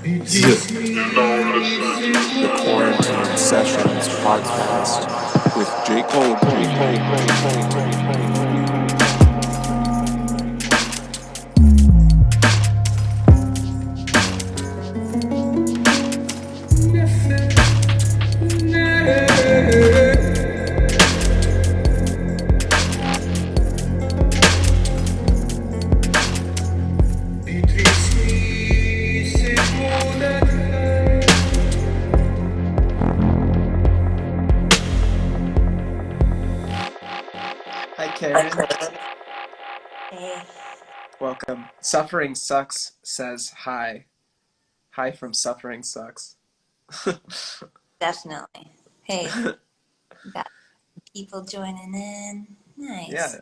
The Quarantine Sessions podcast with Jacob. Hi, Caren. Hey, Welcome. Suffering Sucks says hi. Hi from Suffering Sucks. definitely. Hey, got people joining in. Nice. Yeah,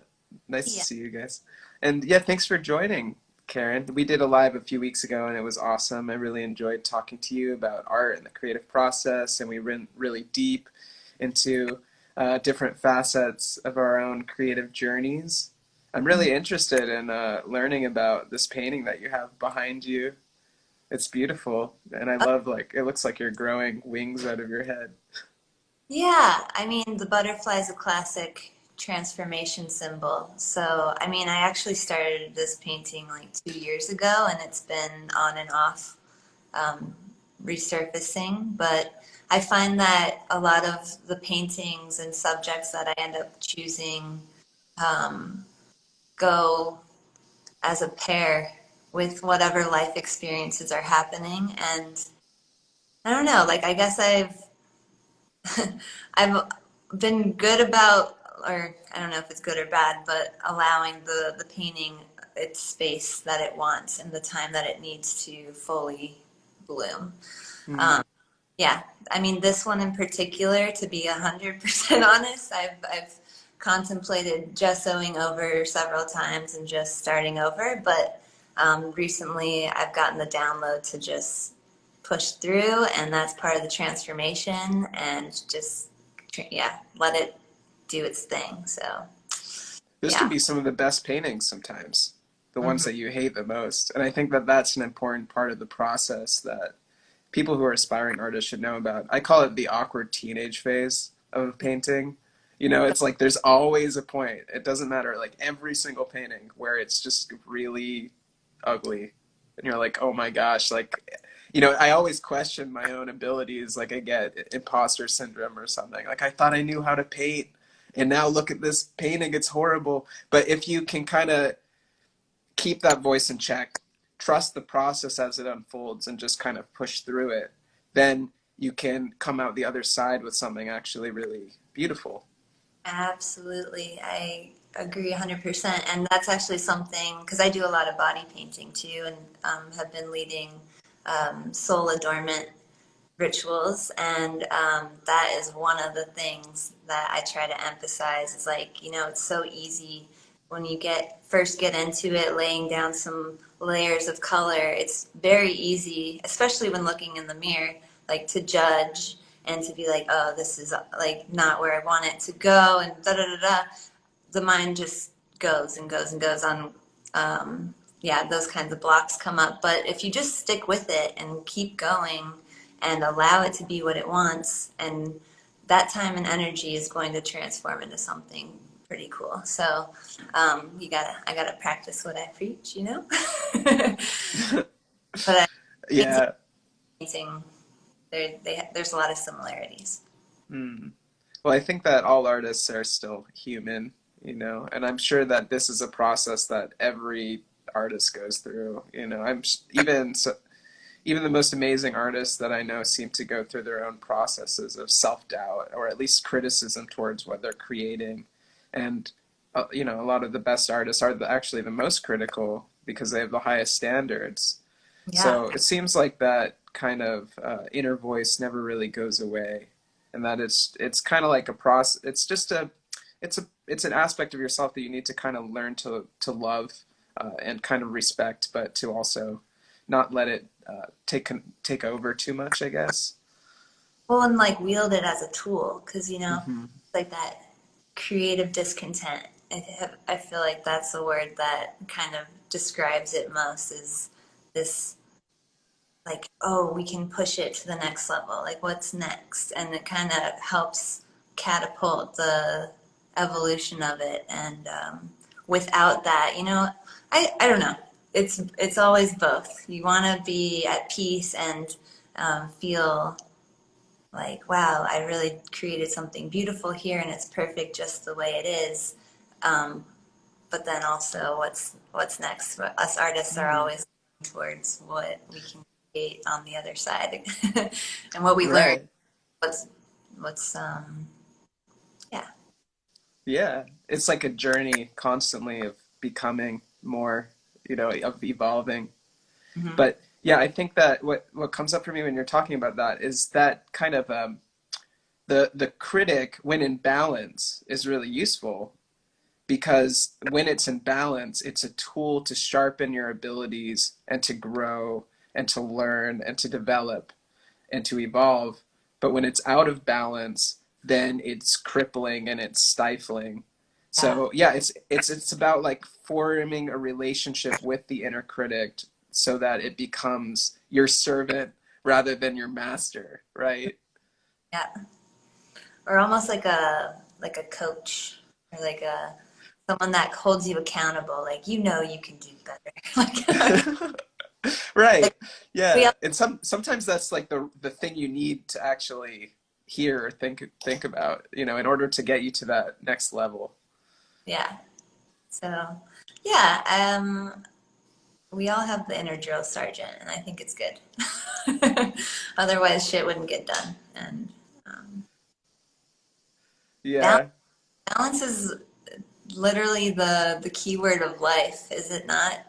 nice to Yeah. see you guys. And yeah, thanks for joining, Caren. We did a live a few weeks ago and it was awesome. I really enjoyed talking to you about art and the creative process, and we went really deep into different facets of our own creative journeys. I'm really interested in learning about this painting that you have behind you. It's beautiful, and I Uh, love, like, it looks like you're growing wings out of your head. yeah, I mean, the butterfly is a classic transformation symbol. So, I mean, I actually started this painting like 2 years ago, and it's been on and off um, resurfacing. But I find that a lot of the paintings and subjects that I end up choosing um, go as a pair with whatever life experiences are happening. And I don't know, like I guess I've been good about, or I don't know if it's good or bad, but allowing the painting its space that it wants and the time that it needs to fully bloom. Mm, Um, yeah, I mean this one in particular, to be 100% honest, I've contemplated gessoing over several times and just starting over, but recently I've gotten the download to just push through, and that's part of the transformation, and just yeah, let it do its thing. So those can yeah. be some of the best paintings sometimes, the ones Hmm. that you hate the most. And I think that that's an important part of the process that people who are aspiring artists should know about. I call it the awkward teenage phase of painting. You know, it's like there's always a point. It doesn't matter, like every single painting where it's just really ugly. And you're like, oh my gosh, like, you know, I always question my own abilities. Like, I get imposter syndrome or something. Like, I thought I knew how to paint, and now look at this painting, it's horrible. But if you can kind of keep that voice in check, trust the process as it unfolds, and just kind of push through it, then you can come out the other side with something actually really beautiful. Absolutely. I agree 100%. And that's actually something, because I do a lot of body painting too, and have been leading soul adornment rituals. And that is one of the things that I try to emphasize is like, it's so easy when you first get into it, laying down some layers of color. It's very easy, especially when looking in the mirror, like to judge and to be like, oh, this is like not where I want it to go, and da da da da. The mind just goes and goes and goes on. Yeah, those kinds of blocks come up. But if you just stick with it and keep going and allow it to be what it wants, and that time and energy is going to transform into something pretty cool. So I gotta practice what I preach, you know. But painting, Yeah. painting, there's a lot of similarities. Mm. Well, I think that all artists are still human, you know, and I'm sure that this is a process that every artist goes through. You know, even the most amazing artists that I know seem to go through their own processes of self-doubt, or at least criticism towards what they're creating. And you know, a lot of the best artists are actually the most critical because they have the highest standards. Yeah, So it seems like that kind of inner voice never really goes away, and that it's kind of like a process. It's just it's an aspect of yourself that you need to kind of learn to love and kind of respect, but to also not let it take over too much, I guess. well, and like wield it as a tool, because Hmm. like that creative discontent. I feel like that's the word that kind of describes it most, is this like, oh, we can push it to the next level. Like, what's next? And it kind of helps catapult the evolution of it. And without that, I don't know. It's always both. You want to be at peace and feel like, wow, I really created something beautiful here, and it's perfect just the way it is. Um, but then also, what's next? Us artists are Mm, always looking towards what we can create on the other side, and what we learn. right. What's yeah. Yeah. It's like a journey constantly of becoming more, of evolving. Hmm. But yeah, I think that what comes up for me when you're talking about that is that kind of the critic, when in balance, is really useful because when it's in balance, it's a tool to sharpen your abilities and to grow and to learn and to develop and to evolve. But when it's out of balance, then it's crippling and it's stifling. Yeah. So yeah, it's about like forming a relationship with the inner critic so that it becomes your servant rather than your master, right? Yeah. Or almost like a coach, or like a someone that holds you accountable. Like, you can do better. Right. Like we Yeah. all, And sometimes that's like the thing you need to actually hear or think about, in order to get you to that next level. yeah. So yeah, we all have the inner drill sergeant, and I think it's good. Otherwise, shit wouldn't get done. And um, balance, Yeah. balance is literally the key word of life, is it not?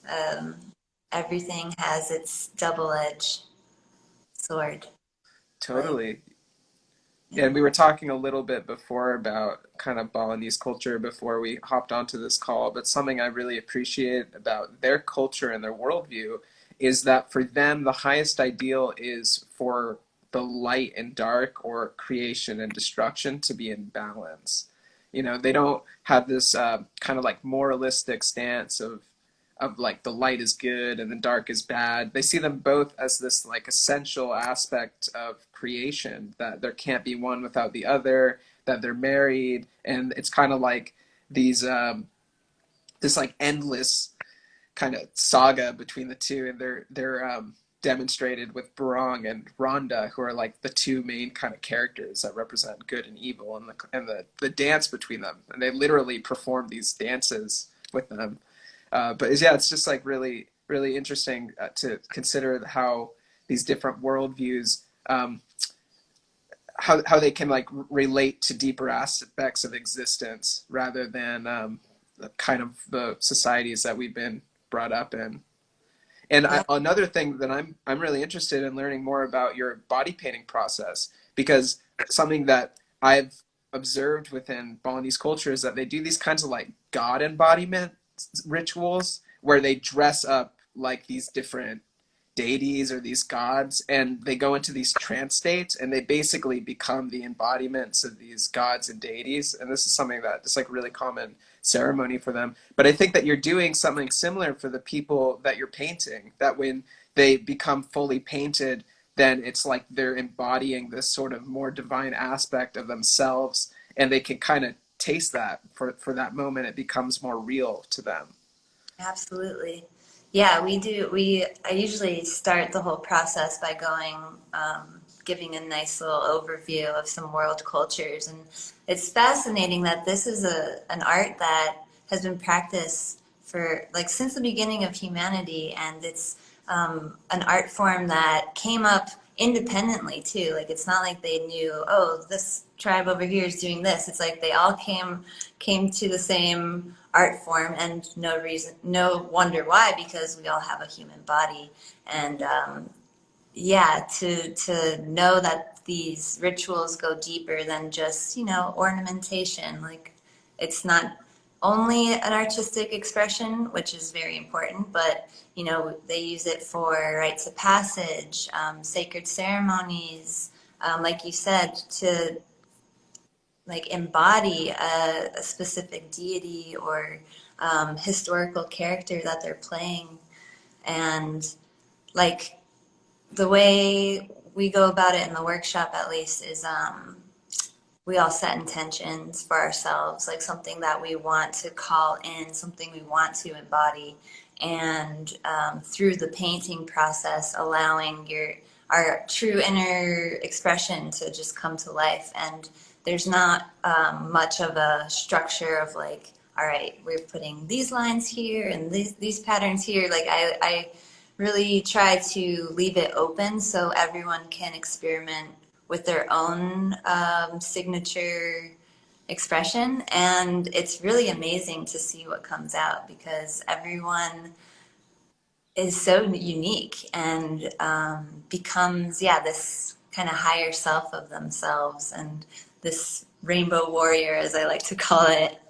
Um, Everything has its double-edged sword. Like, Totally. yeah, And we were talking a little bit before about kind of Balinese culture before we hopped onto this call, but something I really appreciate about their culture and their worldview is that for them, the highest ideal is for the light and dark or creation and destruction to be in balance. They don't have this kind of like moralistic stance of like the light is good and the dark is bad. They see them both as this like essential aspect of creation, that there can't be one without the other, that they're married, and it's kind of like these this like endless kind of saga between the two, and they're demonstrated with Barong and Rhonda, who are like the two main kind of characters that represent good and evil, and the dance between them, and they literally perform these dances with them. But yeah, it's just like really, really interesting to consider how these different worldviews, how they can like relate to deeper aspects of existence rather than kind of the societies that we've been brought up in. And yeah, another thing that I'm really interested in learning more about your body painting process, because something that I've observed within Balinese culture is that they do these kinds of like god embodiment rituals where they dress up like these different deities or these gods, and they go into these trance states and they basically become the embodiments of these gods and deities. And this is something that is like really common ceremony for them. But I think that you're doing something similar for the people that you're painting, that when they become fully painted, then it's like they're embodying this sort of more divine aspect of themselves, and they can kind of taste that for that moment. It becomes more real to them. absolutely. Yeah, we do. I usually start the whole process by giving a nice little overview of some world cultures, and it's fascinating that this is an art that has been practiced for like since the beginning of humanity, and it's an art form that came up independently too. Like, it's not like they knew, oh, this tribe over here is doing this. It's like they all came to the same art form, and no wonder why, because we all have a human body. And yeah, to know that these rituals go deeper than just, ornamentation. Like, it's not only an artistic expression, which is very important, but they use it for rites of passage, sacred ceremonies, like you said, to like embody a specific deity or historical character that they're playing. And like the way we go about it in the workshop, at least, is we all set intentions for ourselves, like something that we want to call in, something we want to embody, and through the painting process, allowing our true inner expression to just come to life. And there's not much of a structure of like, all right, we're putting these lines here and these patterns here. Like I really try to leave it open so everyone can experiment with their own signature expression. And it's really amazing to see what comes out because everyone is so unique and becomes, yeah, this kind of higher self of themselves and this rainbow warrior, as I like to call it.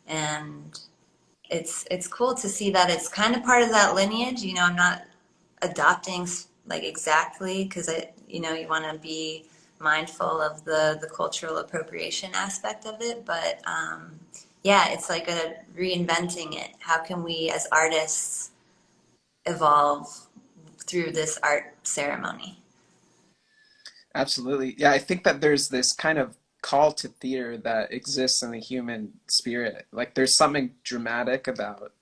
And it's cool to see that it's kind of part of that lineage. You know, I'm not adopting like exactly because you want to be mindful of the cultural appropriation aspect of it, but yeah, it's like a reinventing it. How can we as artists evolve through this art ceremony? Absolutely. Yeah, I think that there's this kind of call to theater that exists in the human spirit. Like there's something dramatic about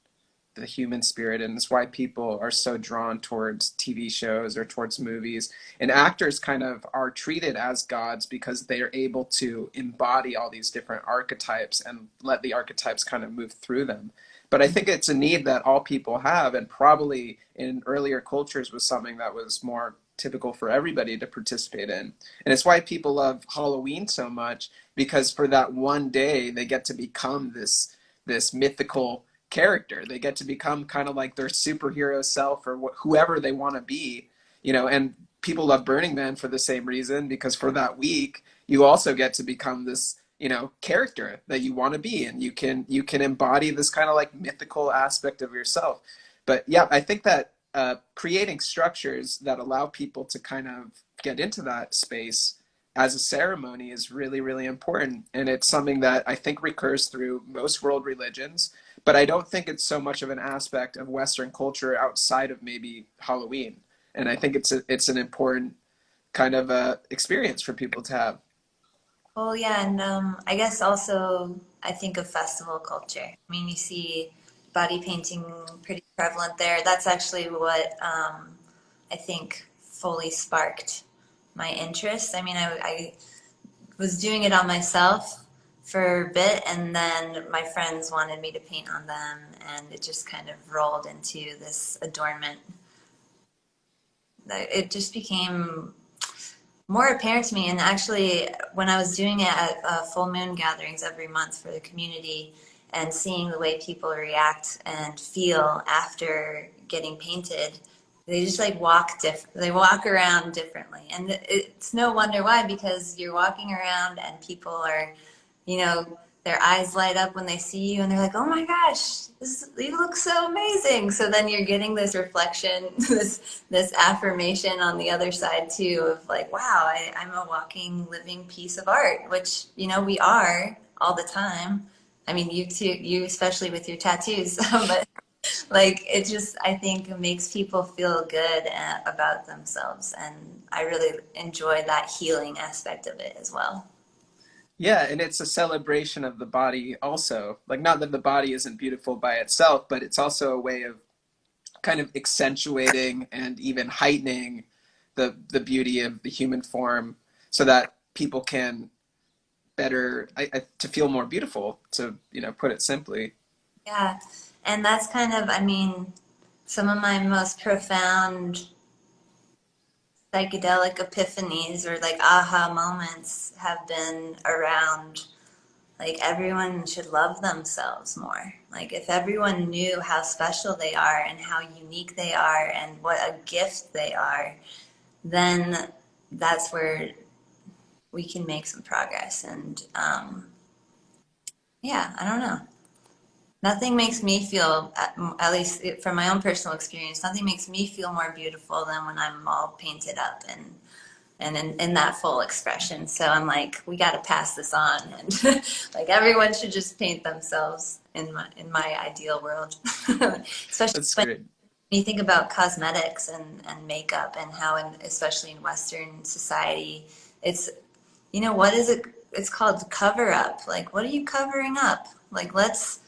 the human spirit, and it's why people are so drawn towards TV shows or towards movies. And actors kind of are treated as gods because they are able to embody all these different archetypes and let the archetypes kind of move through them. But I think it's a need that all people have, and probably in earlier cultures was something that was more typical for everybody to participate in. And it's why people love Halloween so much, because for that one day they get to become this mythical character. They get to become kind of like their superhero self or whoever they want to be, and people love Burning Man for the same reason, because for that week, you also get to become this, character that you want to be, and you can embody this kind of like mythical aspect of yourself. But yeah, I think that creating structures that allow people to kind of get into that space as a ceremony is really, really important. And it's something that I think recurs through most world religions, but I don't think it's so much of an aspect of Western culture outside of maybe Halloween. And I think it's an important kind of experience for people to have. Well, yeah, and I guess also I think of festival culture. I mean, you see body painting pretty prevalent there. That's actually what I think fully sparked my interest. I mean, I was doing it on myself for a bit, and then my friends wanted me to paint on them, and it just kind of rolled into this adornment. It just became more apparent to me. And actually, when I was doing it at full moon gatherings every month for the community and seeing the way people react and feel after getting painted, they just like they walk around differently. And it's no wonder why, because you're walking around and people are, their eyes light up when they see you and they're like, oh my gosh, you look so amazing. So then you're getting this reflection, this affirmation on the other side too of like, wow, I'm a walking, living piece of art, which, we are all the time. I mean, you too, you especially with your tattoos, but like it just, I think it makes people feel good about themselves. And I really enjoy that healing aspect of it as well. Yeah, and it's a celebration of the body also. Like, not that the body isn't beautiful by itself, but it's also a way of kind of accentuating and even heightening the beauty of the human form so that people can better to feel more beautiful, to put it simply. Yeah. And that's kind of, I mean, some of my most profound psychedelic epiphanies or like aha moments have been around like everyone should love themselves more. Like if everyone knew how special they are and how unique they are and what a gift they are, then that's where we can make some progress. And yeah, I don't know. Nothing makes me feel, at least from my own personal experience, nothing makes me feel more beautiful than when I'm all painted up and in that full expression. So I'm like, we got to pass this on, and like everyone should just paint themselves in my ideal world, especially That's when great. you think about cosmetics and makeup and how, especially in Western society, it's, what is it? It's called cover up. Like, what are you covering up? Like, let's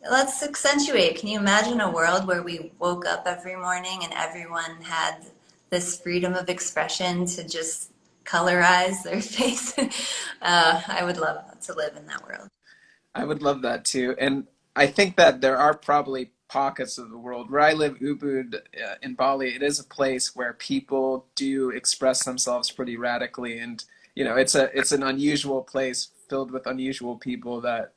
accentuate. Can you imagine a world where we woke up every morning and everyone had this freedom of expression to just colorize their face? I would love to live in that world. I would love that too. And I think that there are probably pockets of the world where I live, Ubud in Bali. It is a place where people do express themselves pretty radically, and it's an unusual place filled with unusual people that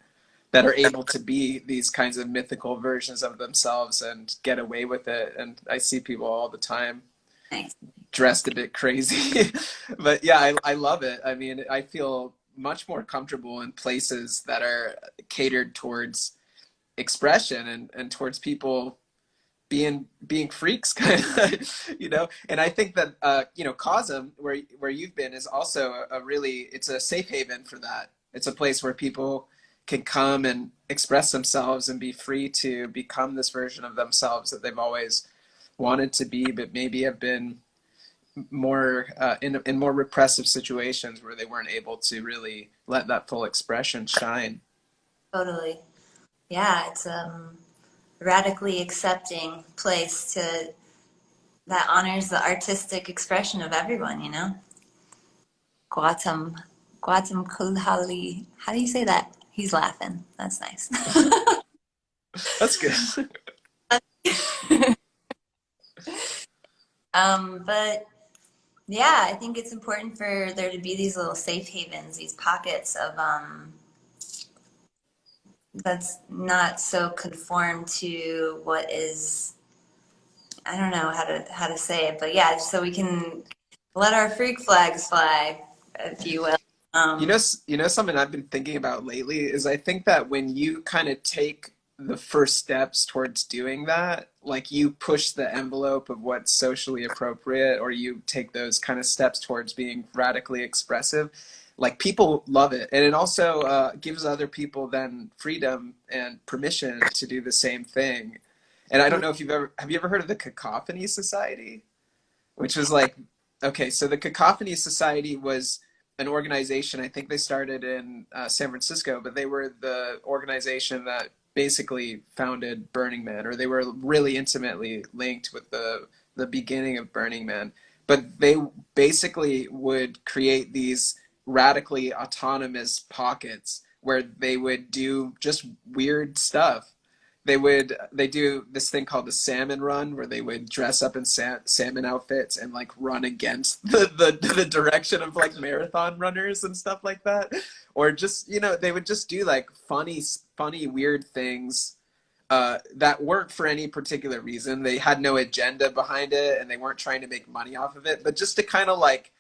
are able to be these kinds of mythical versions of themselves and get away with it. And I see people all the time Thanks. dressed a bit crazy. But yeah, I love it. I mean, I feel much more comfortable in places that are catered towards expression and towards people being freaks kind of, and I think that COSM, where you've been, is also a really, it's a safe haven for that. It's a place where people can come and express themselves and be free to become this version of themselves that they've always wanted to be, but maybe have been more in more repressive situations where they weren't able to really let that full expression shine. Totally. Yeah, it's radically accepting place to that honors the artistic expression of everyone. Guatam, Guatam Kulhali. How do you say that? He's laughing. That's nice. That's good. But yeah, I think it's important for there to be these little safe havens, these pockets of that's not so conformed to what is, I don't know how to say it, but yeah, so we can let our freak flags fly, if you will. Um, Something I've been thinking about lately is I think that when you kind of take the first steps towards doing that, like you push the envelope of what's socially appropriate, or you take those kind of steps towards being radically expressive, like people love it. And it also gives other people then freedom and permission to do the same thing. And I don't know if have you ever heard of the Cacophony Society? Which was like, okay, so the Cacophony Society was an organization. I think they started in San Francisco, but they were the organization that basically founded Burning Man, or they were really intimately linked with the beginning of Burning Man. But they basically would create these radically autonomous pockets where they would do just weird stuff. They do this thing called the salmon run, where they would dress up in salmon outfits and like run against the direction of like marathon runners and stuff like that. Or just, they would just do like funny weird things that weren't for any particular reason. They had no agenda behind it, and they weren't trying to make money off of it, but just to kind of like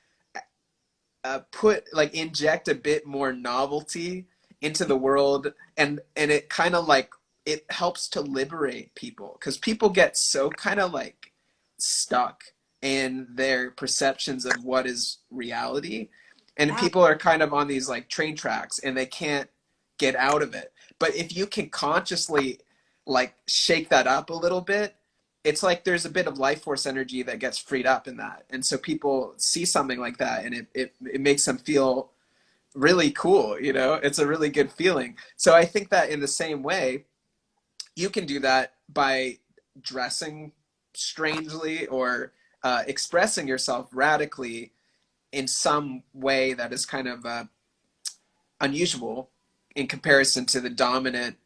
inject a bit more novelty into the world. And it kind of like, it helps to liberate people, because people get so kind of like stuck in their perceptions of what is reality, and yeah, people are kind of on these like train tracks and they can't get out of it. But if you can consciously like shake that up a little bit, it's like there's a bit of life force energy that gets freed up in that. And so people see something like that, and it makes them feel really cool. It's a really good feeling. So I think that in the same way, you can do that by dressing strangely, or expressing yourself radically in some way that is kind of unusual in comparison to the dominant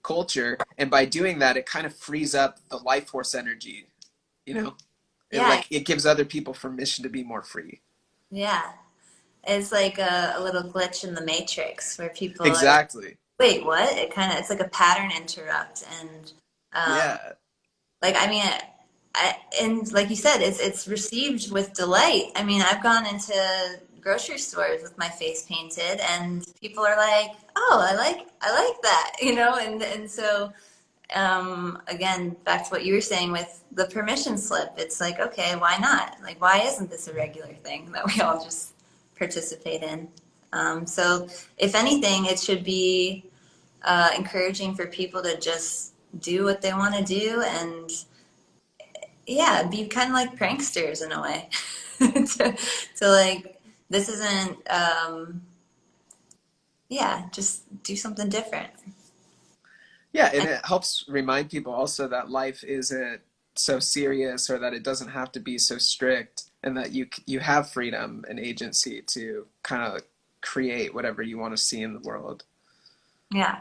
culture. And by doing that, it kind of frees up the life force energy. you know yeah, it gives other people permission to be more free. yeah. It's like a little glitch in the matrix where people are like, Exactly. wait, what? It's like a pattern interrupt. And Yeah. like, I mean, and like you said, it's received with delight. I mean, I've gone into grocery stores with my face painted, and people are like, "Oh, I like that," and so again, back to what you were saying with the permission slip. It's like, okay, why not? Like, why isn't this a regular thing that we all just participate in? So, if anything, it should be encouraging for people to just do what they want to do, and yeah, be kind of like pranksters in a way. To like, this isn't, yeah, just do something different. Yeah, and it helps remind people also that life isn't so serious, or that it doesn't have to be so strict, and that you have freedom and agency to kind of create whatever you want to see in the world. Yeah,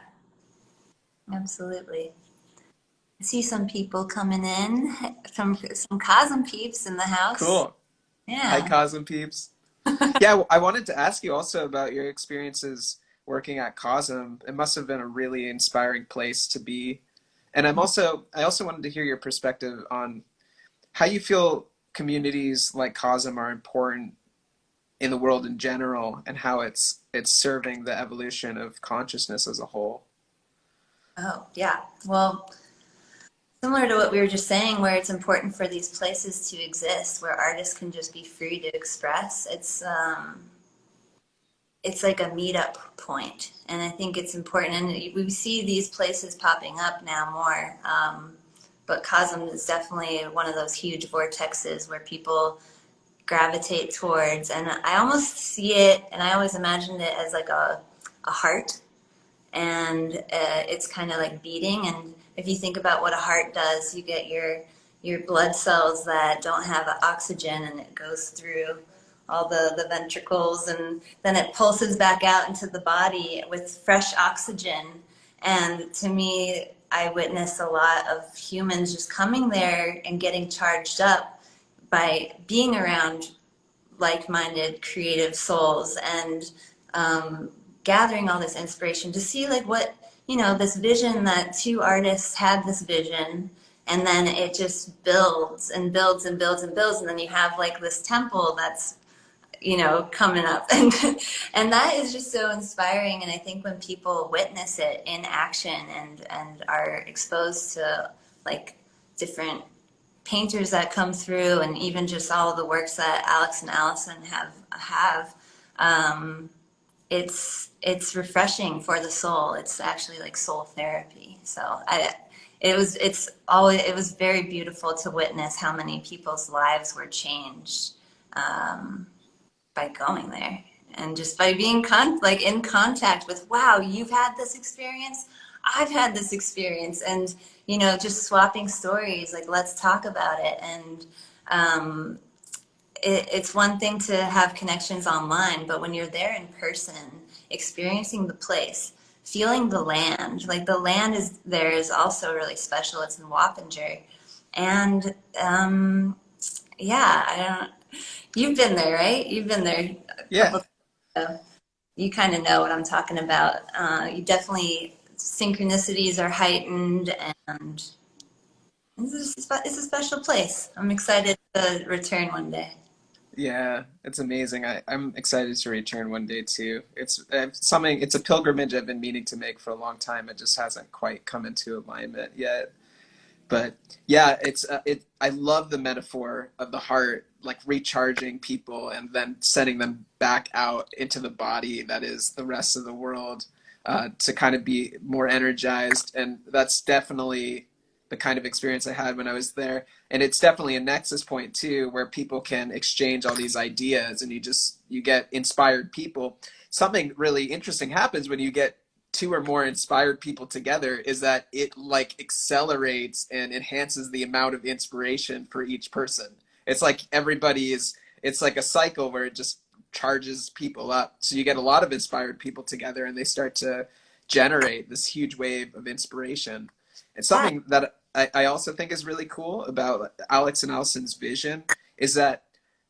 absolutely. I see some people coming in, some Cosm peeps in the house. Cool. Hi, Yeah. Cosm peeps. Yeah, I wanted to ask you also about your experiences working at Cosm. It must have been a really inspiring place to be. And I also wanted to hear your perspective on how you feel communities like Cosm are important in the world in general, and how it's serving the evolution of consciousness as a whole. Oh, yeah. Well, similar to what we were just saying, where it's important for these places to exist, where artists can just be free to express. It's like a meetup point, and I think it's important. And we see these places popping up now more. But Cosm is definitely one of those huge vortexes where people gravitate towards. And I almost see it, and I always imagined it as like a heart, and it's kind of like beating. And if you think about what a heart does, you get your blood cells that don't have oxygen, and it goes through all the ventricles, and then it pulses back out into the body with fresh oxygen. And to me, I witness a lot of humans just coming there and getting charged up by being around like-minded creative souls, and um, gathering all this inspiration to see like what, this vision that two artists had, this vision, and then it just builds and builds and builds and builds, and then you have like this temple that's coming up. And that is just so inspiring. And I think when people witness it in action, and are exposed to like different painters that come through, and even just all of the works that Alex and Allison have, um, it's refreshing for the soul. It's actually like soul therapy. So it was very beautiful to witness how many people's lives were changed, um, by going there, and just by being like in contact with, wow, you've had this experience, I've had this experience, and just swapping stories, like, let's talk about it. And um, it's one thing to have connections online, but when you're there in person, experiencing the place, feeling the land, like the land is there, is also really special. It's in Wappinger. And yeah, I don't, you've been there, right? You've been there a Yeah, couple of times ago. You kind of know what I'm talking about. You definitely, synchronicities are heightened, and it's a special place. I'm excited to return one day. yeah, it's amazing. I'm excited to return one day too. It's something. It's a pilgrimage I've been meaning to make for a long time. It just hasn't quite come into alignment yet. But yeah, I love the metaphor of the heart, like recharging people and then sending them back out into the body that is the rest of the world, to kind of be more energized. And that's definitely the kind of experience I had when I was there. And it's definitely a nexus point too, where people can exchange all these ideas, and you get inspired people. Something really interesting happens when you get two or more inspired people together, is that it like accelerates and enhances the amount of inspiration for each person. It's like it's like a cycle where it just charges people up. So you get a lot of inspired people together, and they start to generate this huge wave of inspiration. And Yeah, something that I also think is really cool about Alex and Allison's vision is that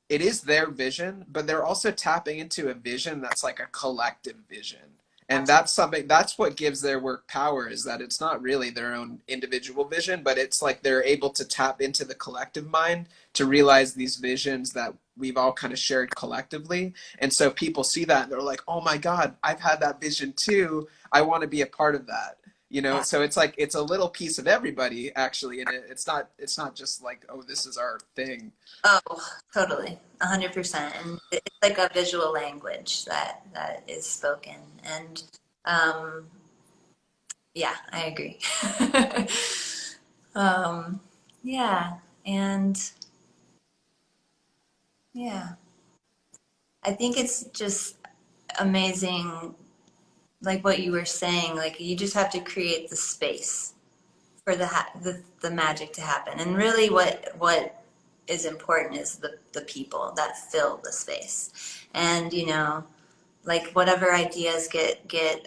it is their vision, but they're also tapping into a vision that's like a collective vision. And absolutely. that's what gives their work power, is that it's not really their own individual vision, but it's like they're able to tap into the collective mind to realize these visions that we've all kind of shared collectively. And so people see that and they're like, oh my God, I've had that vision too. I want to be a part of that. Yeah. So it's like it's a little piece of everybody actually, and it's not just like, oh, this is our thing. Oh, totally, 100%. And it's like a visual language that is spoken. And um, yeah, I agree. um, yeah. And yeah, I think it's just amazing, like what you were saying, like you just have to create the space for the magic to happen. And really what is important is the people that fill the space. And like whatever ideas get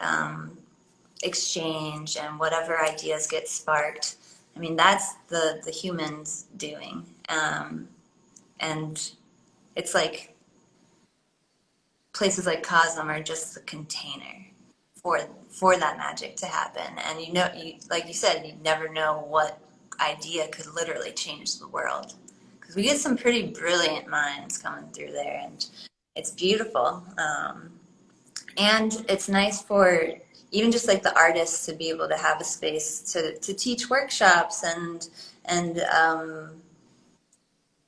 exchanged and whatever ideas get sparked, I mean that's the humans doing. And it's like places like Cosm are just the container for for that magic to happen. And you like you said, you never know what idea could literally change the world, because we get some pretty brilliant minds coming through there, and it's beautiful. And it's nice for even just like the artists to be able to have a space to teach workshops and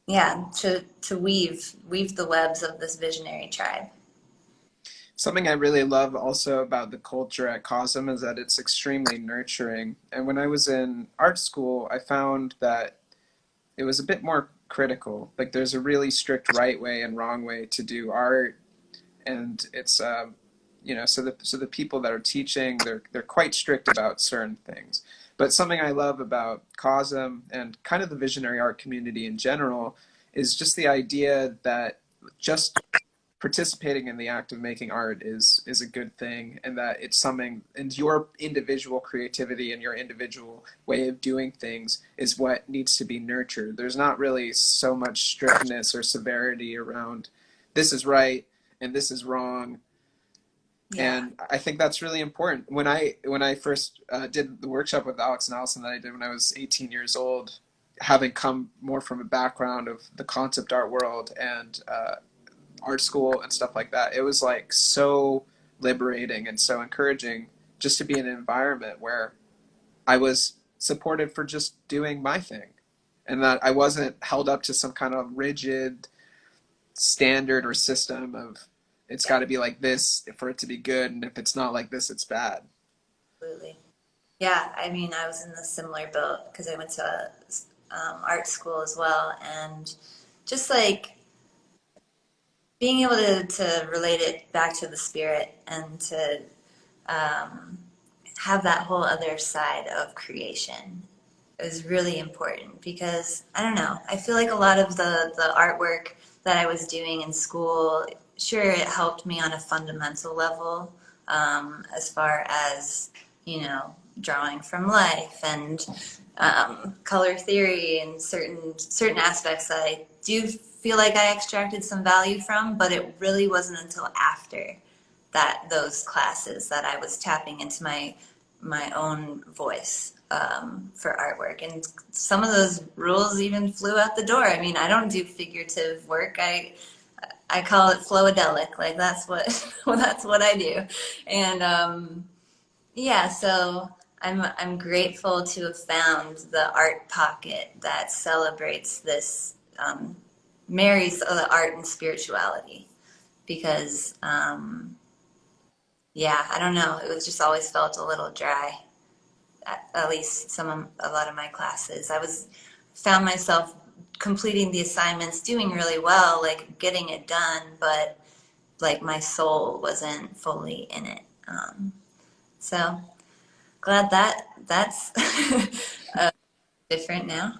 yeah, to weave the webs of this visionary tribe. Something I really love also about the culture at COSM is that it's extremely nurturing. And when I was in art school, I found that it was a bit more critical. Like there's a really strict right way and wrong way to do art, and it's so the people that are teaching, they're quite strict about certain things. But something I love about COSM and kind of the visionary art community in general is just the idea that just participating in the act of making art is a good thing, and that it's something, and your individual creativity and your individual way of doing things is what needs to be nurtured. There's not really so much strictness or severity around this is right and this is wrong. Yeah. And I think that's really important. When I first did the workshop with Alex and Allison that I did when I was 18 years old, having come more from a background of the concept art world and art school and stuff like that, it was like so liberating and so encouraging just to be in an environment where I was supported for just doing my thing, and that I wasn't held up to some kind of rigid standard or system of it's got to be like this for it to be good, and if it's not like this, it's bad. Absolutely. Yeah, I mean, I was in the similar boat because I went to art school as well, and just like being able to relate it back to the spirit and to um, have that whole other side of creation is really important. Because I don't know, I feel like a lot of the artwork that I was doing in school, sure, it helped me on a fundamental level, as far as drawing from life and color theory and certain aspects that I do feel like I extracted some value from. But it really wasn't until after those classes that I was tapping into my own voice for artwork. And some of those rules even flew out the door. I mean, I don't do figurative work. I call it flowedelic. Like that's what well, that's what I do. And yeah, so I'm grateful to have found the art pocket that celebrates this, marries the art and spirituality. Because yeah, I don't know, it was just always felt a little dry. At least a lot of my classes, I was found myself completing the assignments, doing really well, like getting it done, but like my soul wasn't fully in it. So glad that's different now.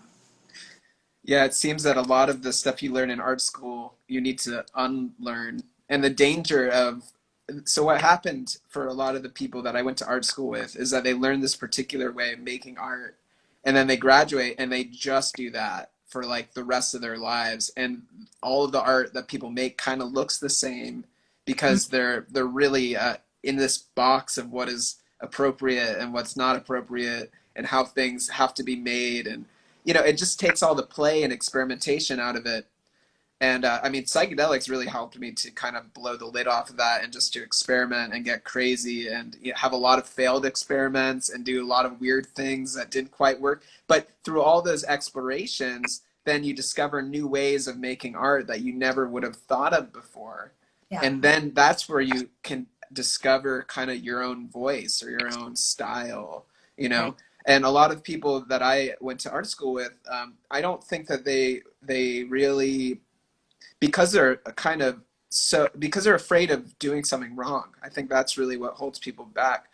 Yeah, it seems that a lot of the stuff you learn in art school, you need to unlearn. And the danger of, so what happened for a lot of the people that I went to art school with is that they learn this particular way of making art, and then they graduate and they just do that for like the rest of their lives. And all of the art that people make kind of looks the same because they're really in this box of what is appropriate and what's not appropriate and how things have to be made. And it just takes all the play and experimentation out of it. And I mean, psychedelics really helped me to kind of blow the lid off of that and just to experiment and get crazy and have a lot of failed experiments and do a lot of weird things that didn't quite work. But through all those explorations, then you discover new ways of making art that you never would have thought of before. Yeah. And then that's where you can discover kind of your own voice or your own style, you Right. know? And a lot of people that I went to art school with, I don't think that they really, because they're a kind of, so because they're afraid of doing something wrong. I think that's really what holds people back.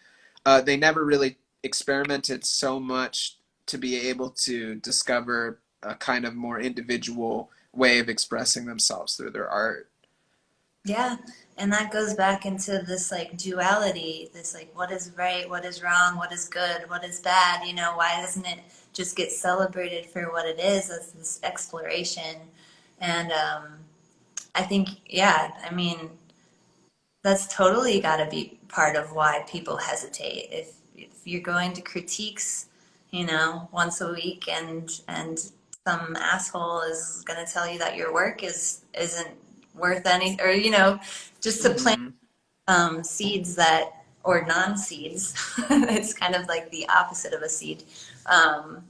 They never really experimented so much to be able to discover a kind of more individual way of expressing themselves through their art. Yeah, and that goes back into this like duality, this like what is right, what is wrong, what is good, what is bad, you know, why doesn't it just get celebrated for what it is as this exploration? And I think, yeah, I mean, that's totally got to be part of why people hesitate. If you're going to critiques, you know, once a week, and some asshole is going to tell you that your work isn't worth any, or you know, just to plant Mm-hmm. seeds that, or non-seeds. It's kind of like the opposite of a seed. Um,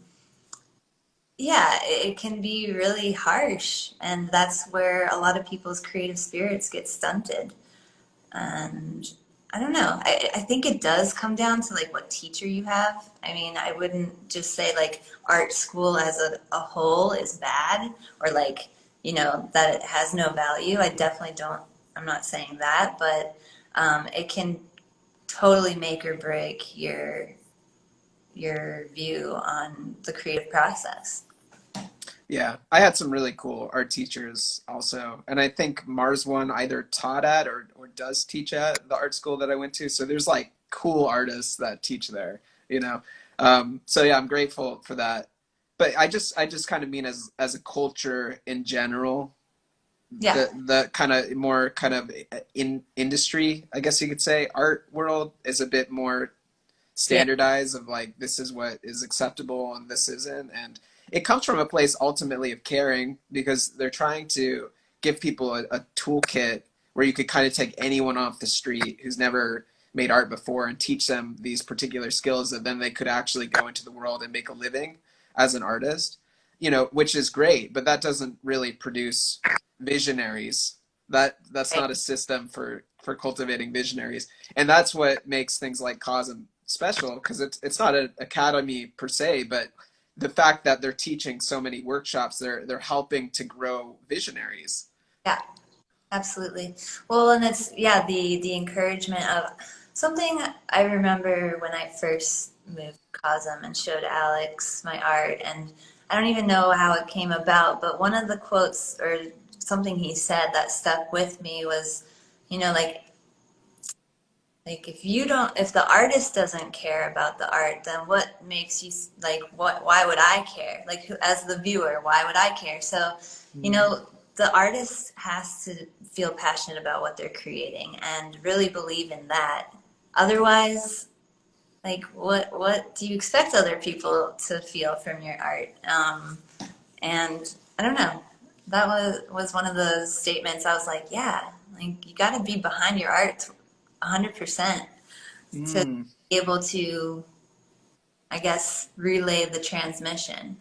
yeah, it can be really harsh, and that's where a lot of people's creative spirits get stunted. And I don't know. I think it does come down to like what teacher you have. I mean, I wouldn't just say like art school as a whole is bad, or like, you know, that it has no value. I definitely don't, I'm not saying that, but it can totally make or break your view on the creative process. Yeah, I had some really cool art teachers also. And I think Mars one either taught at or does teach at the art school that I went to. So there's like cool artists that teach there, you know. So yeah, I'm grateful for that. But I just kind of mean as a culture in general, Yeah, the kind of more kind of in industry, I guess you could say, art world is a bit more yeah, standardized of like this is what is acceptable and this isn't, and it comes from a place ultimately of caring because they're trying to give people a toolkit where you could kind of take anyone off the street who's never made art before and teach them these particular skills that then they could actually go into the world and make a living as an artist, you know, which is great, but that doesn't really produce visionaries. That's right. not a system for cultivating visionaries, and that's what makes things like Cosm special because it's not an academy per se, but the fact that they're teaching so many workshops, they're helping to grow visionaries. Yeah. Absolutely. Well, and it's yeah, the encouragement of something I remember when I first moved to Cosm and showed Alex my art, and I don't even know how it came about, but one of the quotes or something he said that stuck with me was, you know, like if you don't, if the artist doesn't care about the art, then what makes you like what, why would I care? Like who, as the viewer, why would I care? So, you Mm. know, the artist has to feel passionate about what they're creating and really believe in that. Otherwise, like what do you expect other people to feel from your art? And I don't know. That was one of those statements I was like, yeah, like you got to be behind your art 100% to Mm. be able to, I guess, relay the transmission.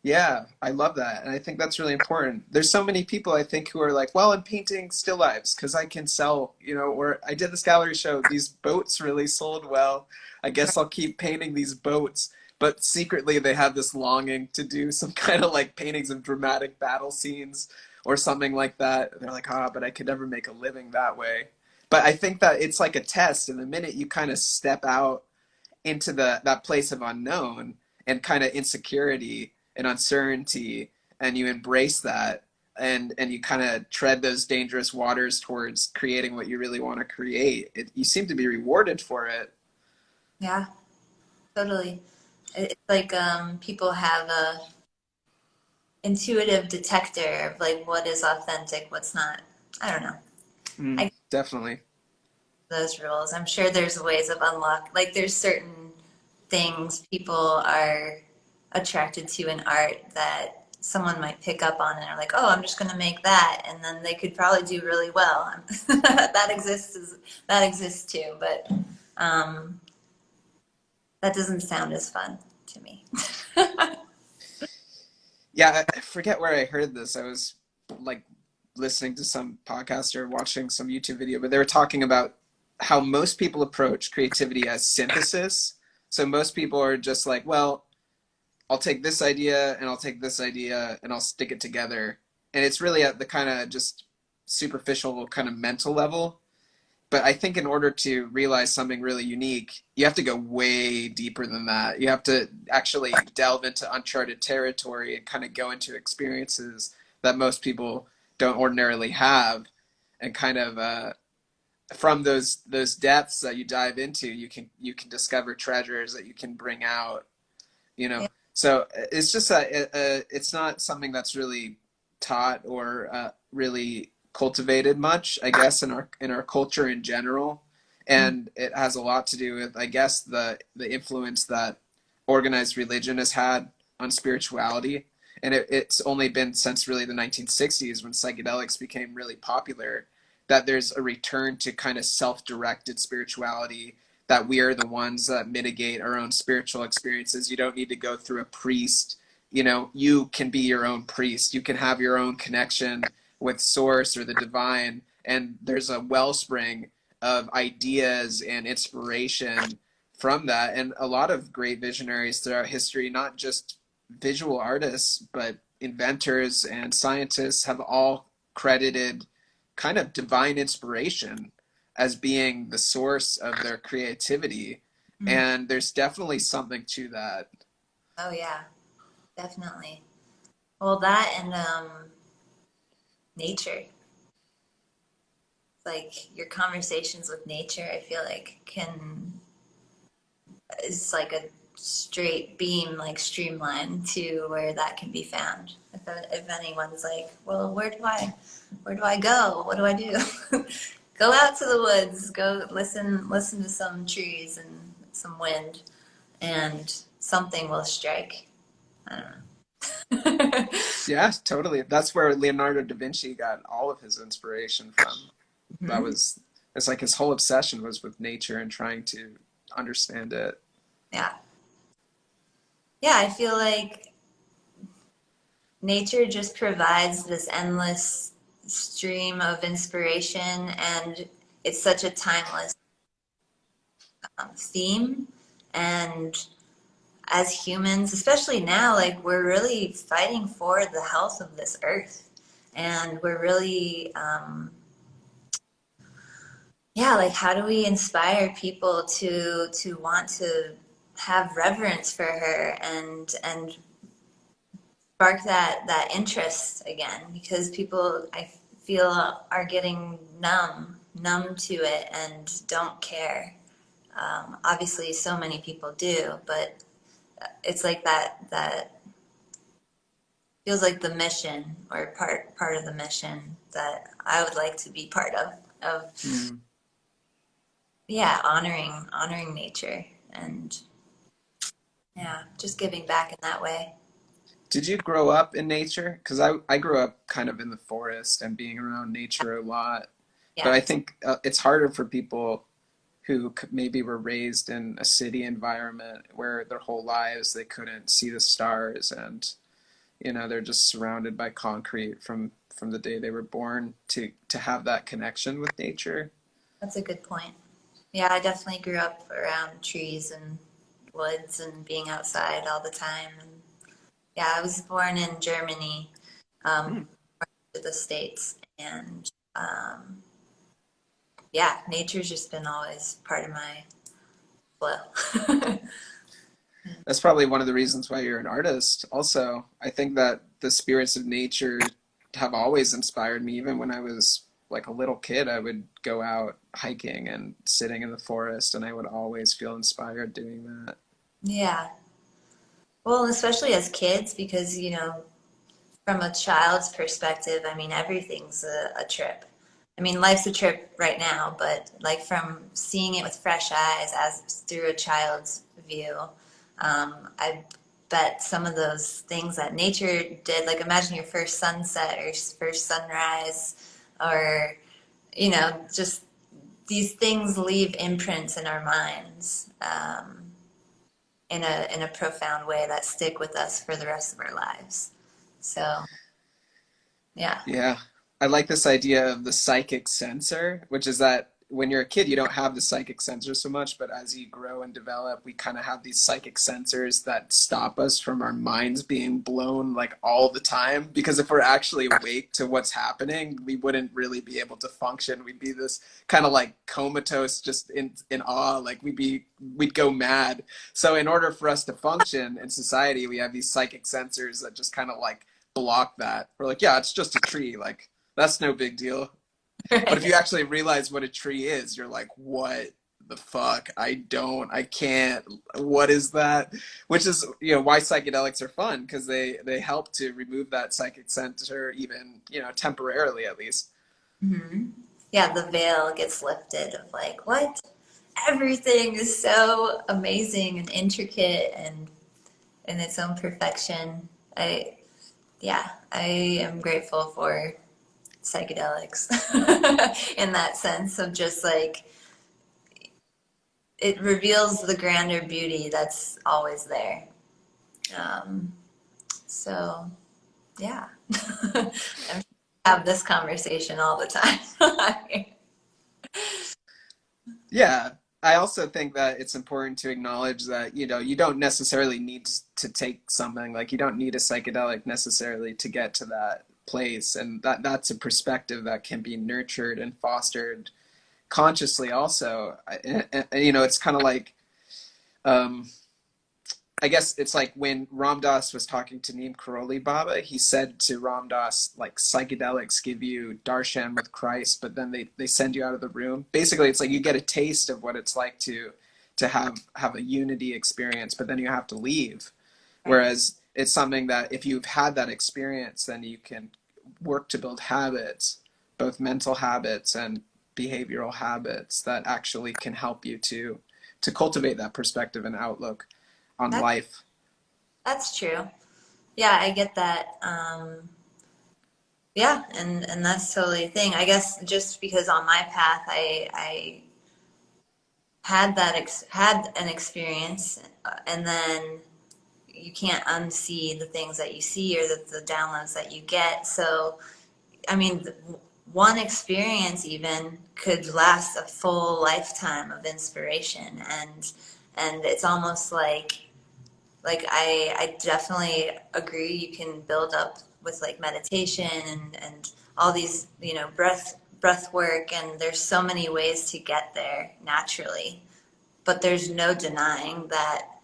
Yeah, I love that. And I think that's really important. There's so many people I think who are like, well, I'm painting still lifes because I can sell, you know, or I did this gallery show, these boats really sold well. I guess I'll keep painting these boats. But secretly, they have this longing to do some kind of like paintings of dramatic battle scenes or something like that. They're like, ah, but I could never make a living that way. But I think that it's like a test. And the minute you kind of step out into that place of unknown and kind of insecurity and uncertainty, and you embrace that, and you kind of tread those dangerous waters towards creating what you really want to create, you seem to be rewarded for it. Yeah, totally. It's like people have a intuitive detector of like what is authentic, what's not. I don't know. I Mm, get definitely. those rules. I'm sure there's ways of unlock. Like there's certain things people are attracted to in art that someone might pick up on and are like, oh, I'm just going to make that, and then they could probably do really well. that exists too, but um, that doesn't sound as fun to me. Yeah, I forget where I heard this. I was like listening to some podcast or watching some YouTube video, but they were talking about how most people approach creativity as synthesis. So most people are just like, well, I'll take this idea and I'll take this idea and I'll stick it together. And it's really at the kind of just superficial kind of mental level. But I think in order to realize something really unique, you have to go way deeper than that. You have to actually delve into uncharted territory and kind of go into experiences that most people don't ordinarily have, and kind of from those depths that you dive into, you can discover treasures that you can bring out, you know. Yeah. So it's just it's not something that's really taught or really cultivated much, I guess, in our culture in general. And it has a lot to do with, I guess, the influence that organized religion has had on spirituality. And it's only been since really the 1960s, when psychedelics became really popular, that there's a return to kind of self-directed spirituality, that we are the ones that mitigate our own spiritual experiences. You don't need to go through a priest. You know, you can be your own priest. You can have your own connection with source or the divine. And there's a wellspring of ideas and inspiration from that. And a lot of great visionaries throughout history, not just visual artists, but inventors and scientists, have all credited kind of divine inspiration as being the source of their creativity. Mm. And there's definitely something to that. Oh yeah, definitely. Well, that and nature. Like your conversations with nature, I feel like can is like a straight beam, like streamline to where that can be found. If anyone's like, well, where do I go? What do I do? Go out to the woods. Go listen to some trees and some wind, and something will strike. I don't know. Yeah, totally. That's where Leonardo da Vinci got all of his inspiration from. That Mhm. was, it's like his whole obsession was with nature and trying to understand it. Yeah, yeah. I feel like nature just provides this endless stream of inspiration, and it's such a timeless theme. And as humans, especially now, like we're really fighting for the health of this earth, and we're really yeah, like how do we inspire people to want to have reverence for her and spark that interest again, because people, I feel, are getting numb to it and don't care. Obviously so many people do, but it's like that feels like the mission, or part of the mission that I would like to be part of Mm. yeah, honoring nature, and yeah, just giving back in that way. Did you grow up in nature? Because I grew up kind of in the forest and being around nature a lot. But Yeah. I think it's harder for people who maybe were raised in a city environment where their whole lives they couldn't see the stars, and they're just surrounded by concrete from the day they were born, to have that connection with nature. That's a good point. Yeah, I definitely grew up around trees and woods and being outside all the time. And yeah, I was born in Germany, Hmm. to the States, and yeah, nature's just been always part of my flow. That's probably one of the reasons why you're an artist. Also, I think that the spirits of nature have always inspired me. Even when I was like a little kid, I would go out hiking and sitting in the forest, and I would always feel inspired doing that. Yeah. Well, especially as kids, because, from a child's perspective, I mean, everything's a trip. I mean, life's a trip right now, but like from seeing it with fresh eyes as through a child's view, I bet some of those things that nature did, like imagine your first sunset or first sunrise, or, just these things leave imprints in our minds, in a profound way that stick with us for the rest of our lives. So, yeah. Yeah. I like this idea of the psychic sensor, which is that when you're a kid, you don't have the psychic sensors so much, but as you grow and develop, we kind of have these psychic sensors that stop us from our minds being blown like all the time. Because if we're actually awake to what's happening, we wouldn't really be able to function. We'd be this kind of like comatose, just in awe, like we'd go mad. So in order for us to function in society, we have these psychic sensors that just kind of like block that. We're like, yeah, it's just a tree, like that's no big deal. But if you actually realize what a tree is, you're like, what the fuck? I can't. What is that? Which is, why psychedelics are fun, because they help to remove that psychic center, even, temporarily at least. Hmm. Yeah, the veil gets lifted of like, what? Everything is so amazing and intricate and in its own perfection. Yeah, I am grateful for psychedelics in that sense of just like it reveals the grander beauty that's always there. Um, so yeah, I'm have this conversation all the time. Yeah. I also think that it's important to acknowledge that, you don't necessarily need to take something, like you don't need a psychedelic necessarily to get to that place. And that's a perspective that can be nurtured and fostered consciously also. It's kind of like, um, I guess it's like when Ram Dass was talking to Neem Karoli Baba, he said to Ram Dass, like, psychedelics give you darshan with Christ, but then they send you out of the room. Basically, it's like you get a taste of what it's like to have a unity experience, but then you have to leave. Whereas it's something that if you've had that experience, then you can work to build habits, both mental habits and behavioral habits that actually can help you to cultivate that perspective and outlook on That life. that's true. Yeah, I get that. Yeah, and that's totally a thing. I guess just because on my path, I had an experience, and then you can't unsee the things that you see or the downloads that you get. So, I mean, one experience even could last a full lifetime of inspiration, and it's almost like I definitely agree you can build up with like meditation and all these breath work, and there's so many ways to get there naturally, but there's no denying that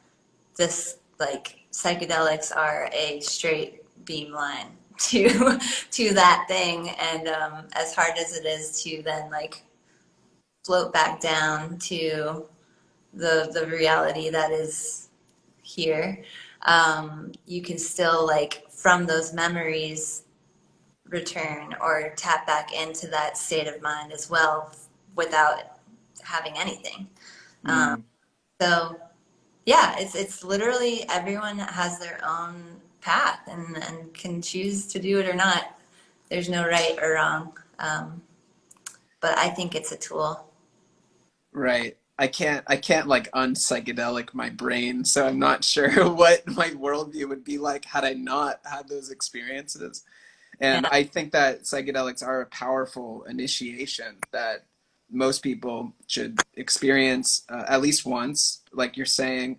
this like psychedelics are a straight beam line to to that thing, and as hard as it is to then like float back down to the reality that is here, you can still like from those memories return or tap back into that state of mind as well without having anything. um, Mm, so yeah, it's literally everyone has their own path and can choose to do it or not. There's no right or wrong, but I think it's a tool. right. I can't like unpsychedelic my brain, so I'm not sure what my worldview would be like had I not had those experiences. And Yeah, I think that psychedelics are a powerful initiation that most people should experience at least once, like you're saying,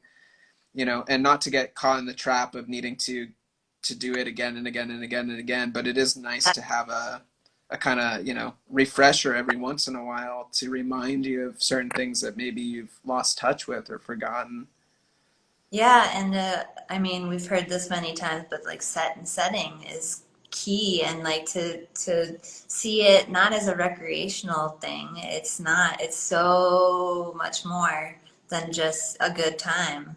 and not to get caught in the trap of needing to do it again and again and again and again. But it is nice to have a kind of, refresher every once in a while to remind you of certain things that maybe you've lost touch with or forgotten. yeah, and I mean we've heard this many times, but like set and setting is key, and like to see it not as a recreational thing. It's not. It's so much more than just a good time,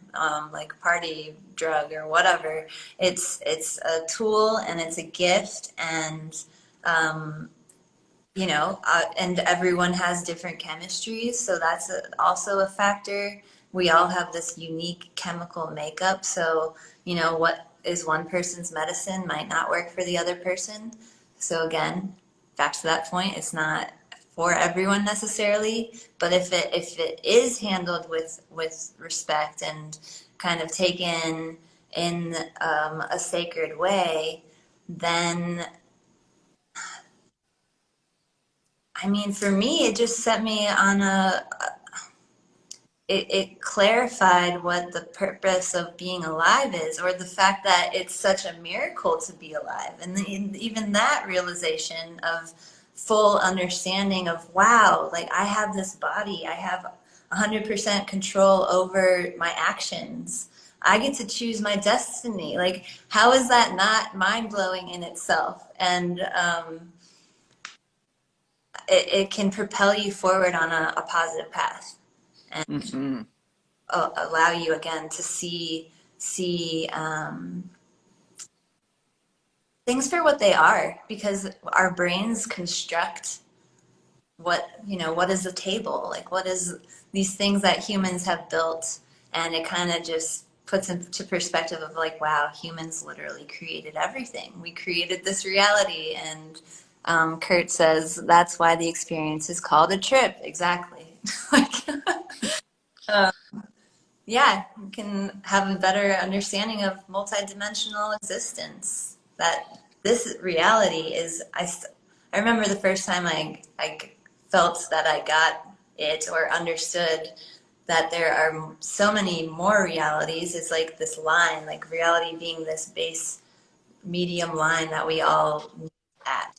like party drug or whatever. It's a tool and it's a gift, and um, and everyone has different chemistries, so that's also a factor. We all have this unique chemical makeup, so what is one person's medicine might not work for the other person. So again, back to that point, it's not for everyone necessarily, but if it is handled with respect and kind of taken in a sacred way, then I mean, for me, it just set me on it clarified what the purpose of being alive is, or the fact that it's such a miracle to be alive. And even that realization of full understanding of, wow, like I have this body, I have 100% control over my actions. I get to choose my destiny. Like, how is that not mind blowing in itself? And it can propel you forward on a positive path. And Mm-hmm. allow you again to see things for what they are, because our brains construct what is the table, like what is these things that humans have built, and it kind of just puts into perspective of like, wow, humans literally created everything. We created this reality. And Kurt says that's why the experience is called a trip. Exactly. Like, yeah, you can have a better understanding of multidimensional existence. That this reality is, I remember the first time I felt that I got it or understood that there are so many more realities. It's like this line, like reality being this base medium line that we all meet at.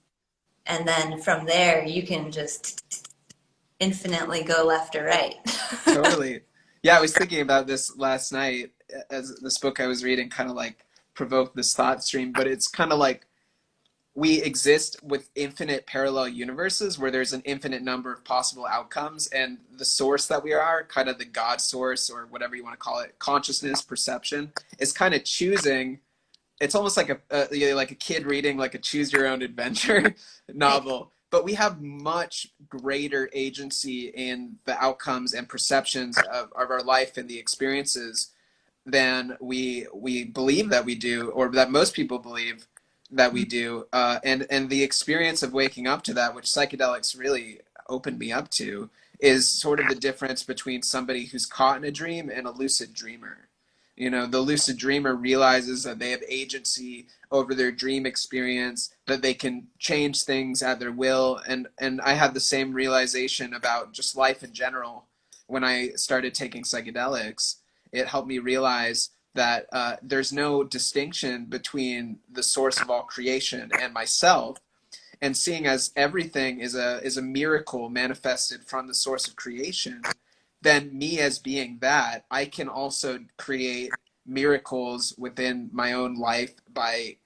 And then from there, you can just infinitely go left or right. Totally. Yeah, I was thinking about this last night as this book I was reading kind of like provoked this thought stream, but it's kind of like we exist with infinite parallel universes where there's an infinite number of possible outcomes, and the source that we are, kind of the God source or whatever you want to call it, consciousness, perception, is kind of choosing. It's almost like like a kid reading like a choose your own adventure novel, but we have much greater agency in the outcomes and perceptions of our life and the experiences than we believe that we do, or that most people believe that we do. And the experience of waking up to that, which psychedelics really opened me up to, is sort of the difference between somebody who's caught in a dream and a lucid dreamer. You know, the lucid dreamer realizes that they have agency over their dream experience, that they can change things at their will. And I had the same realization about just life in general when I started taking psychedelics. It helped me realize that there's no distinction between the source of all creation and myself, and seeing as everything is a miracle manifested from the source of creation, then me as being that, I can also create miracles within my own life by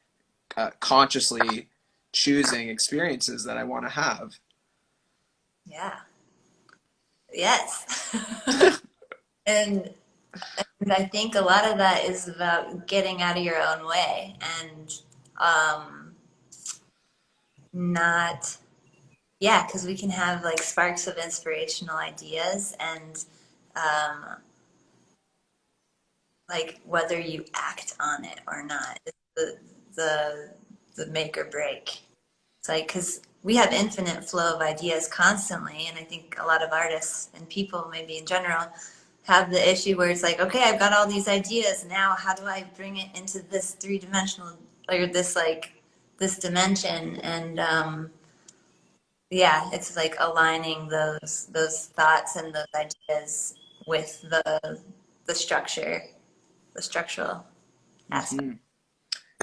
consciously choosing experiences that I want to have. Yeah. Yes. and And I think a lot of that is about getting out of your own way and not, yeah, because we can have like sparks of inspirational ideas, and um, like whether you act on it or not is the, the make or break. It's like, because we have infinite flow of ideas constantly, and I think a lot of artists and people, maybe in general, have the issue where it's like, okay, I've got all these ideas. Now, how do I bring it into this three-dimensional, or this like this dimension? And yeah, it's like aligning those thoughts and those ideas with the structure, the structural aspect. Mm-hmm.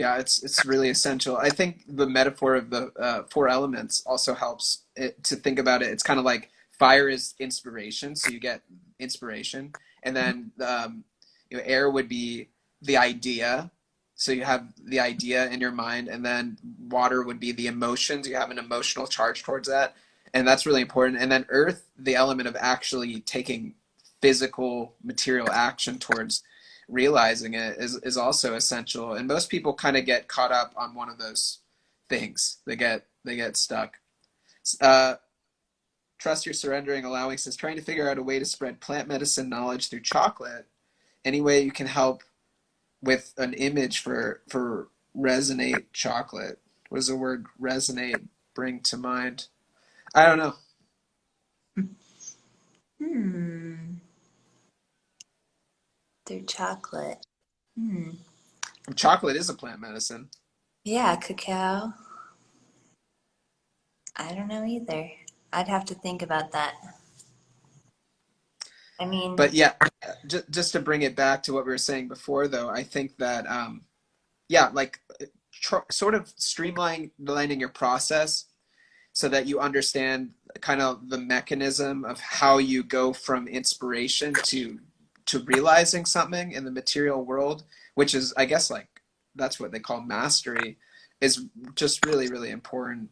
Yeah, it's really essential. I think the metaphor of the four elements also helps to think about it. It's kind of like fire is inspiration, so you get inspiration, and then air would be the idea, so you have the idea in your mind, and then water would be the emotions. You have an emotional charge towards that, and that's really important. And then earth, the element of actually taking physical material action towards realizing it is also essential. And most people kind of get caught up on one of those things. They get stuck. Uh, Trust your surrendering, allowing says trying to figure out a way to spread plant medicine knowledge through chocolate. Any way you can help with an image for resonate chocolate. What does the word resonate bring to mind? I don't know. Hmm. Through chocolate. Hmm. Chocolate is a plant medicine. Yeah, cacao. I don't know either. I'd have to think about that. I But mean, yeah, just to bring it back to what we were saying before, though, I think that yeah, like sort of streamlining your process so that you understand kind of the mechanism of how you go from inspiration to realizing something in the material world, which is, I guess, like that's what they call mastery, is just really, really important.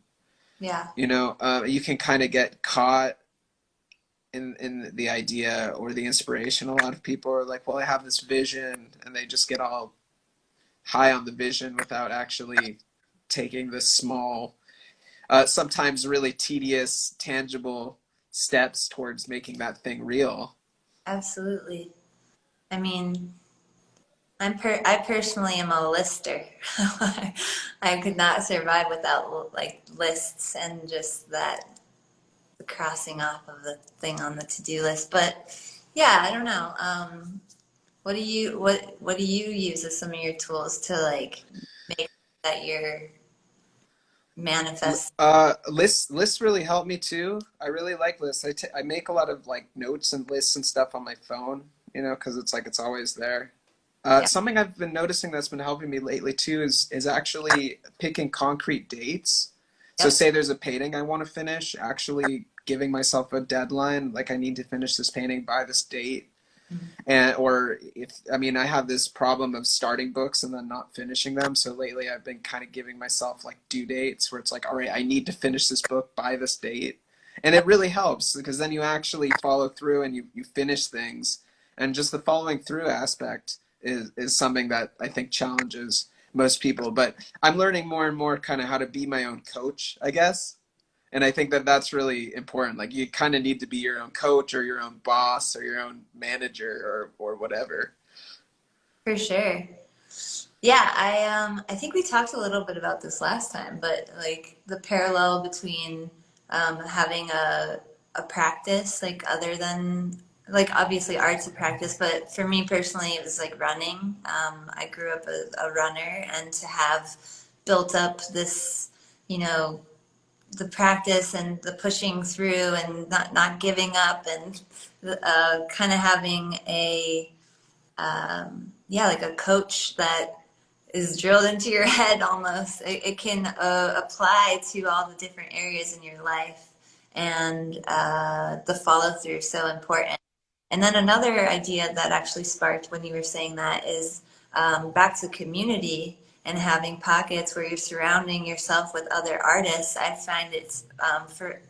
yeah, You know, you can kind of get caught in the idea or the inspiration. A lot of people are like, well, I have this vision, and they just get all high on the vision without actually taking the small, sometimes really tedious, tangible steps towards making that thing real. absolutely. I mean, I personally am a lister. I could not survive without like lists and just that the crossing off of the thing on the to-do list. But yeah, I don't know. What do you use as some of your tools to like make that you're manifest? Lists really help me too. I really like lists. I make a lot of like notes and lists and stuff on my phone, you know, because it's like it's always there. Yeah. Something I've been noticing that's been helping me lately too is actually picking concrete dates. So Yep. say there's a painting I want to finish, actually giving myself a deadline, like I need to finish this painting by this date. Mhm. And or if I mean, I have this problem of starting books and then not finishing them. So lately I've been kind of giving myself like due dates where it's like, all right, I need to finish this book by this date. And it really helps because then you actually follow through and you finish things. And just the following through aspect is something that I think challenges most people. But I'm learning more and more kind of how to be my own coach, I guess. And I think that that's really important. Like you kind of need to be your own coach or your own boss or your own manager or whatever. For sure. Yeah, I think we talked a little bit about this last time, but like the parallel between having a practice like other than like obviously art's a practice, but for me personally it was like running. I grew up a runner, and to have built up this, you know, the practice and the pushing through and not giving up and kind of having a yeah, like a coach that is drilled into your head almost. It can apply to all the different areas in your life, and the follow through is so important. And then another idea that actually sparked when you were saying that is back to community and having pockets where you're surrounding yourself with other artists. I find it's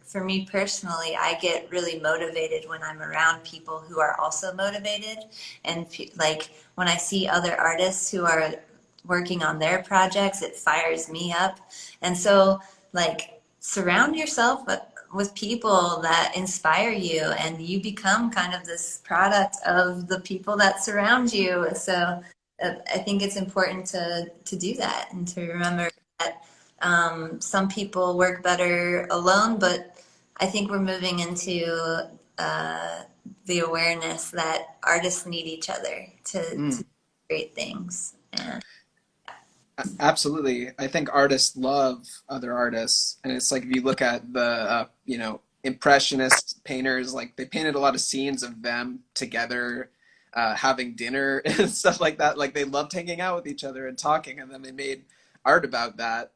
for me personally, I get really motivated when I'm around people who are also motivated, and like when I see other artists who are working on their projects, it fires me up. And so, like, surround yourself with people that inspire you, and you become kind of this product of the people that surround you. So I think it's important to do that and to remember that some people work better alone, but I think we're moving into the awareness that artists need each other to Mm, create things. And absolutely. I think artists love other artists. And it's like if you look at the, you know, impressionist painters, like they painted a lot of scenes of them together, having dinner and stuff like that. Like they loved hanging out with each other and talking, and then they made art about that.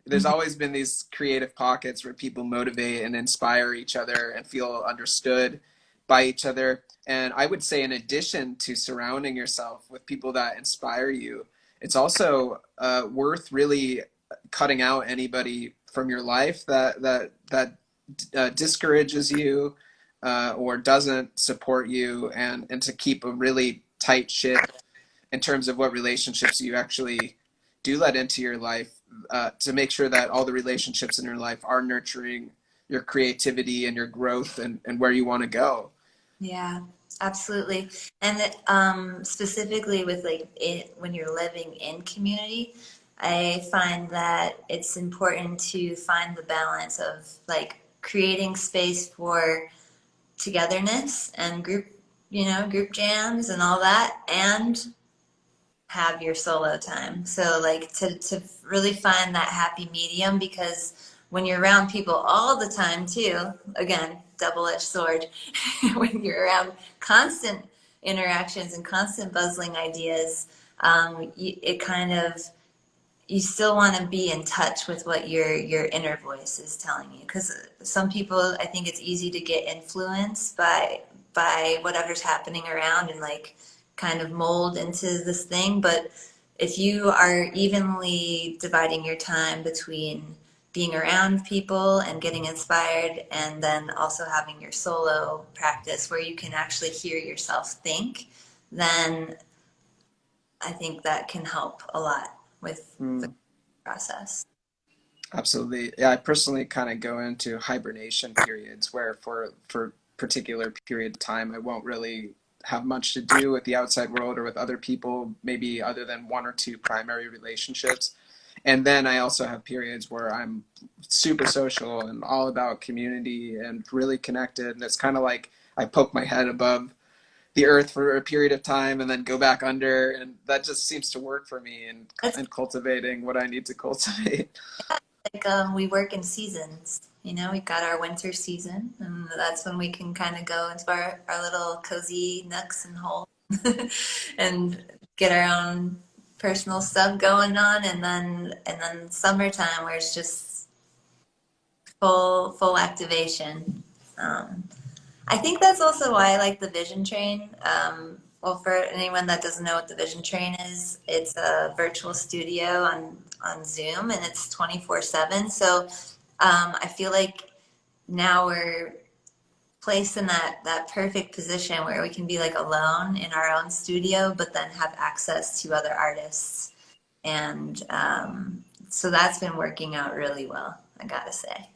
There's always been these creative pockets where people motivate and inspire each other and feel understood by each other. And I would say, in addition to surrounding yourself with people that inspire you, it's also worth really cutting out anybody from your life that discourages you or doesn't support you, and to keep a really tight ship in terms of what relationships you actually do let into your life, to make sure that all the relationships in your life are nurturing your creativity and your growth and where you want to go. yeah, absolutely. And specifically with like when you're living in community, I find that it's important to find the balance of like creating space for togetherness and group, you know, group jams and all that, and have your solo time. So like to really find that happy medium, because when you're around people all the time too, again, double-edged sword, when you're around constant interactions and constant buzzing ideas, it kind of, you still want to be in touch with what your inner voice is telling you, because some people, I think it's easy to get influenced by whatever's happening around and like kind of mold into this thing. But if you are evenly dividing your time between being around people and getting inspired, and then also having your solo practice where you can actually hear yourself think, then I think that can help a lot with the process. Absolutely. Yeah, I personally kind of go into hibernation periods where for particular period of time I won't really have much to do with the outside world or with other people, maybe other than one or two primary relationships. And then I also have periods where I'm super social and all about community and really connected. And it's kind of like I poke my head above the earth for a period of time and then go back under. And that just seems to work for me That's in cultivating what I need to cultivate. like we work in seasons. You know, we've got our winter season, and that's when we can kind of go into our little cozy nooks and holes and get our own personal stuff going on, and then summertime where it's just full activation. Um, I think that's also why I like the Vision Train. Well, for anyone that doesn't know what the Vision Train is, it's a virtual studio on Zoom, and it's 24/7. So I feel like now we're placed in that perfect position where we can be like alone in our own studio, but then have access to other artists. And so that's been working out really well, I gotta say.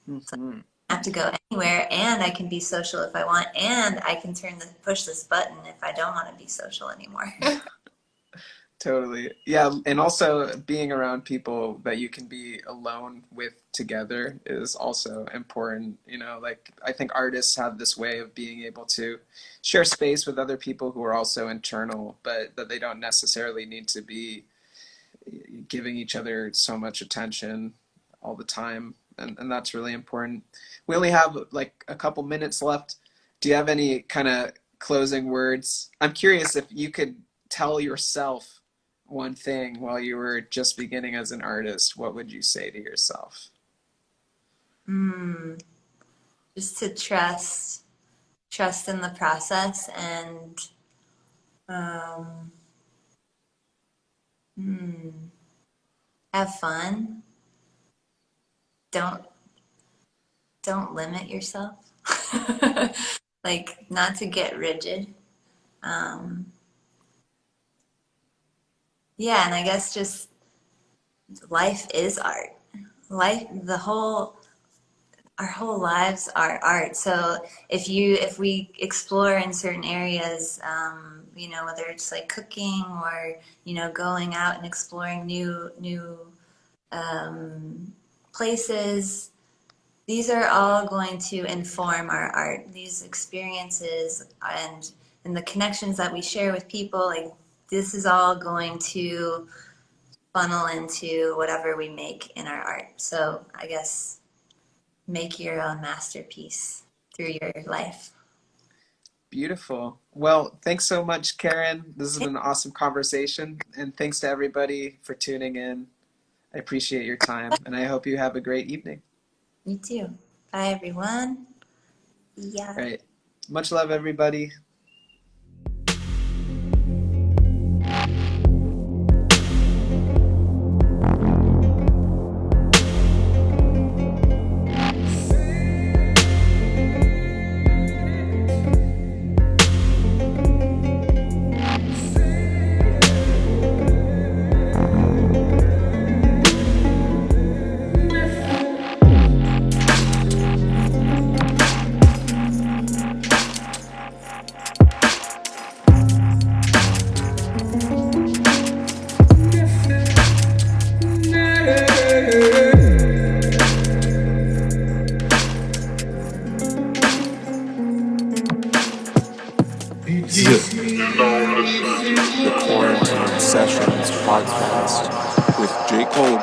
Mm-hmm. Have to go anywhere, and I can be social if I want, and I can push this button if I don't want to be social anymore. Totally. Yeah, and also being around people that you can be alone with together is also important. You know, like I think artists have this way of being able to share space with other people who are also internal, but that they don't necessarily need to be giving each other so much attention all the time. And that's really important. We only have like a couple minutes left. Do you have any kind of closing words? I'm curious if you could tell yourself one thing while you were just beginning as an artist, what would you say to yourself? Just to trust in the process, and um, have fun. Don't don't limit yourself. Like, not to get rigid. Um, yeah, and I guess just life is art. Life, our whole lives are art. So if we explore in certain areas, whether it's like cooking or going out and exploring new places, these are all going to inform our art. These experiences and the connections that we share with people, like this is all going to funnel into whatever we make in our art. So I guess make your own masterpiece through your life. Beautiful. Well, thanks so much, Caren. This has been an awesome conversation. And thanks to everybody for tuning in. I appreciate your time, and I hope you have a great evening. You too. Bye, everyone. Yeah. All right. Much love, everybody. The Quarantine Sessions podcast with J. Cole.